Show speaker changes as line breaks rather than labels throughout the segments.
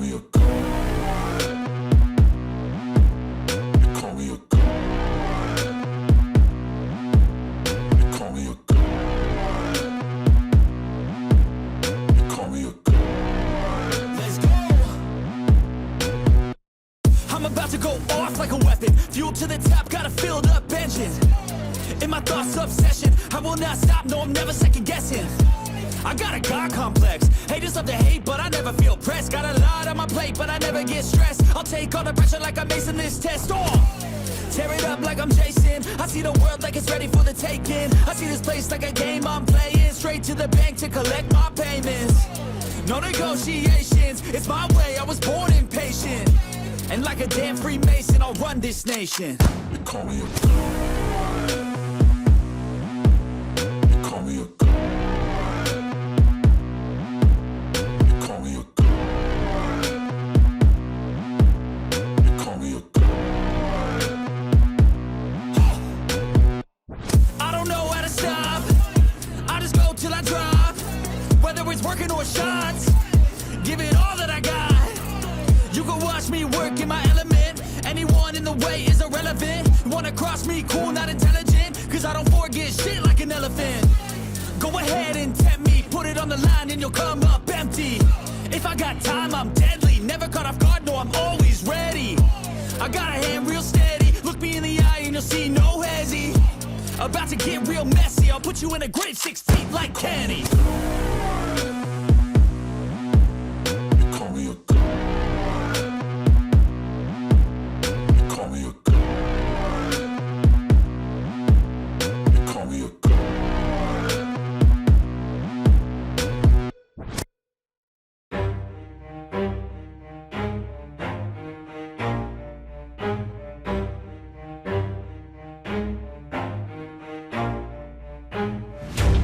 me a god. You call me a god. You call me a god. You call me a god.
Let's go. I'm about to go off like a weapon. Fuel to the top, got a filled up engine. In my thoughts, obsession. I will not stop, no, I'm never second guessing. I got a God complex. Haters love to hate, but I never feel pressed. Got a lot on my plate, but I never get stressed. I'll take all the pressure like I'm acing this test. Tear it up like I'm Jason. I see the world like it's ready for the taking. I see this place like a game I'm playing. Straight to the bank to collect my payments. No negotiations, it's my way, I was born impatient. And like a damn Freemason, I'll run this nation.
You call me a god. You call me a god. You call me a god. You call me a god.
I don't know how to stop. I just go till I drop. Whether it's working or shots, give it all that I got. You can watch me work in my element. Anyone in the way is irrelevant. You wanna cross me, cool, not intelligent. Cause I don't forget shit like an elephant. Go ahead and tempt me, put it on the line and you'll come up empty. If I got time, I'm deadly. Never caught off guard, no, I'm always ready. I got a hand real steady. Look me in the eye and you'll see no hezzy. About to get real messy. I'll put you in a grave 6 feet like Kenny.
You call me a god. You call me a god. You call me a god.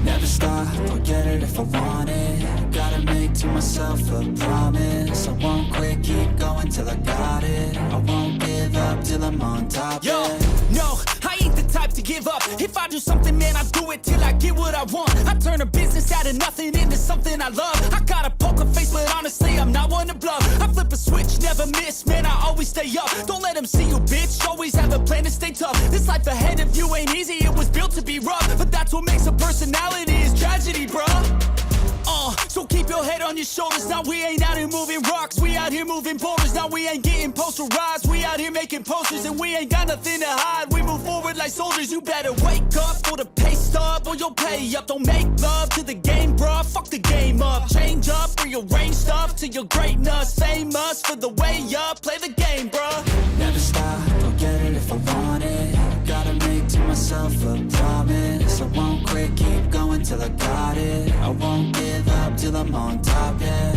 Never stop, I'll get it if I want it. Gotta make to myself a promise. I won't quit, keep going till I got it. I won't give up till I'm on top.
Yo,
yeah.
no, I ain't the type to give up. If I do something, man, I do it till I get what I want. I turn a business out of nothing into something I love. I got a poker face, but honestly, I'm not one to bluff. I flip a switch, never miss, man, I always stay up. Don't let them see you, bitch, always have a plan to stay tough. This life ahead of you ain't easy, it was built to be rough. But that's what makes a personality, is tragedy, bruh. So keep your head on your shoulders. Now we ain't out here moving rocks, we out here moving boulders. Now we ain't getting posterized, we out here making posters. And we ain't got nothing to hide, we move forward like soldiers. You better wake up for the pay stub or you'll pay up. Don't make love to the game, bruh, fuck the game up. Change up, rearrange stuff to your greatness. Famous for the way up, play the game, bruh.
Never stop, I'll get it if I want it. Gotta make to myself a promise. I won't quit, keep going till I got it. I won't give up till I'm on top, yeah.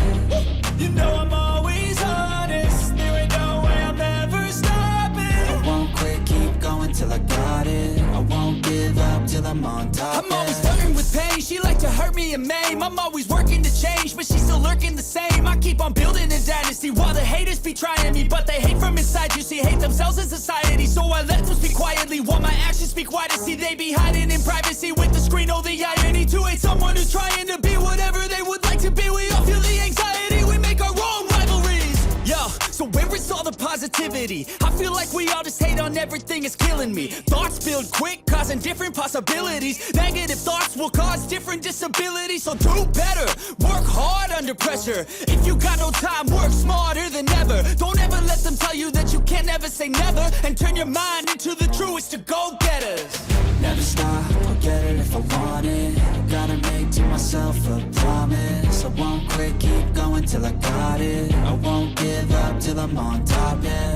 You know I'm always honest, there ain't no way I'm ever stopping.
I won't quit, keep going till I got it. I won't give up till I'm on top.
I'm always flirting with pain, she like to hurt me and maim. I'm always working to change, but she's still lurking the same. I keep on building a dynasty while the haters be trying me. But they hate from inside, you see, hate themselves in society. So I let them speak quietly while my actions speak wider. See, they be hiding in privacy with the screen, oh the irony. To hate someone who's trying to be whatever they would like to be. We all feel the anxiety, we make our own rivalries. Yo, so where is all the positivity? I feel like we all just hate on everything, it's killing me. Thoughts build quick, causing different possibilities. Negative thoughts will cause different disabilities. So do better, work hard under pressure. If you got no time, work smarter than ever. Don't ever let them tell you that you can't ever say never. And turn your mind into the truest of go-getters.
Never stop, I'll get it if I want it. Gotta make to myself a promise. I won't quit, keep going till I got it. I won't give up till I'm on top, yeah.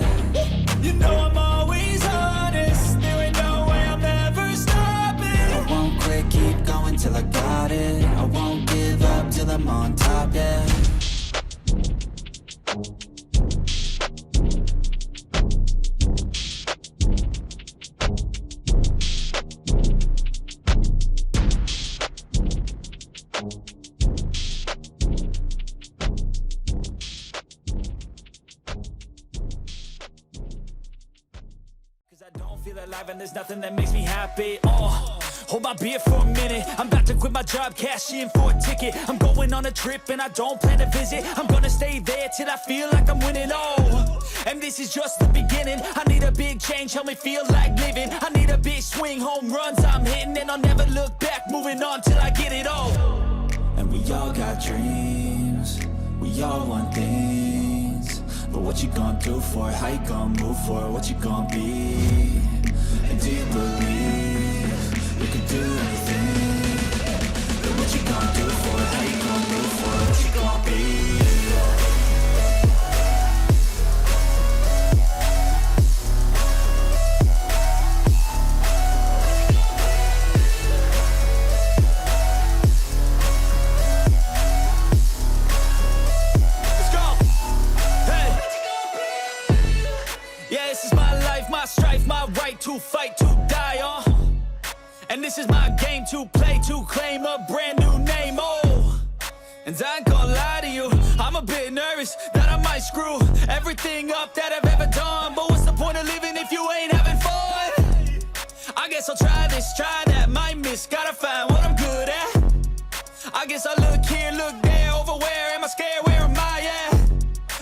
You know I'm always honest, there ain't no way I'm ever stopping.
I won't quit, keep going till I got it. I won't give up till I'm on top, yeah.
Cause I don't feel alive and there's nothing that makes me happy. Hold my beer for a minute. I'm about to quit my job, cash in for a ticket. I'm going on a trip and I don't plan to visit. I'm gonna stay there till I feel like I'm winning. Oh, and this is just the beginning. I need a big change, help me feel like living. I need a big swing, home runs I'm hitting, and I'll never look back, moving on till I get it all.
And we all got dreams, we all want things. But what you gonna do for it? How you gonna move for it? What you gonna be? And do you believe you can do anything? But what you gonna do for it? How you gonna move for it? What you gonna be?
To fight, to die on. And this is my game to play, to claim a brand new name. Oh, and I ain't gonna lie to you, I'm a bit nervous that I might screw everything up that I've ever done. But what's the point of living if you ain't having fun? I guess I'll try this, try that, might miss, gotta find what I'm good at. I guess I look here, look there, over where am I scared, where am I at?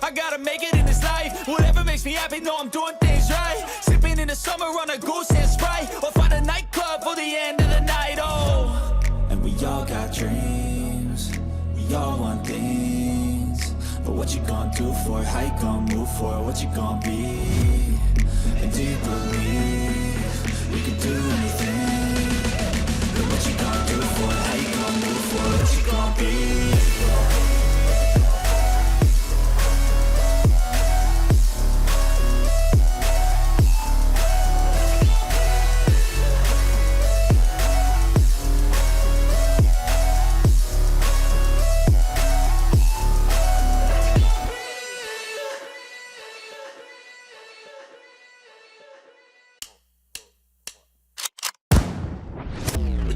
I gotta make it in this life, whatever makes me happy, know I'm doing things right. Sipping in the summer on a goose and Sprite, or find a nightclub for the end of the night. Oh,
and we all got dreams, we all want things. But what you gonna do for it? How you gonna move for it? What you gonna be? And do you believe you can do anything? But what you gonna do for it? How you gonna move for it? What you gonna be?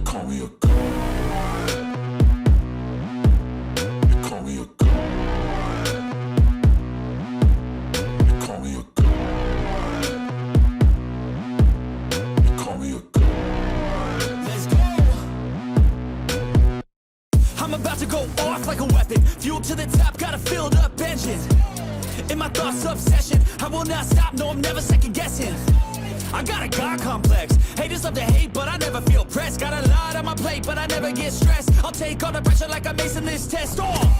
Call me a god. You call me a god. You call me a god. You call me a god.
let's go. I'm about to go off like a weapon, fuel to the top, got a filled up engine. In my thoughts, obsession, I will not stop, no, I'm never second guessing. I got a God complex, haters love to hate, but I never feel pressed. Got a lot on my plate, but I never get stressed. I'll take all the pressure like I'm acing this test. Oh,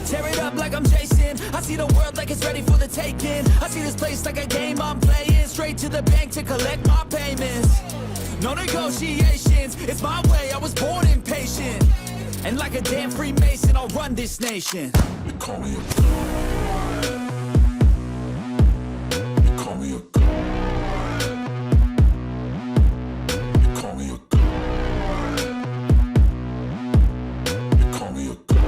tear it up like I'm Jason. I see the world like it's ready for the taking. I see this place like a game I'm playing. Straight to the bank to collect my payments. No negotiations, it's my way, I was born impatient. And like a damn Freemason, I'll run this nation.
You call me a god. You call me a god. You call me a god. You call me a god.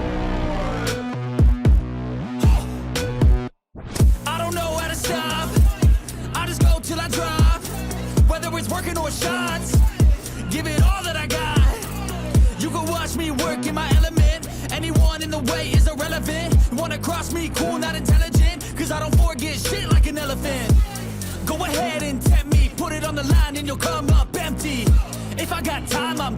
I don't know how to stop, I just go till I drop. Whether it's working or shots, give it all that I got. You can watch me work in my element. Anyone in the way is irrelevant. You wanna cross me, cool, not intelligent, cause I don't forget shit like an elephant. Go ahead and tempt me, put it on the line and you'll come up empty. If I got time, I'm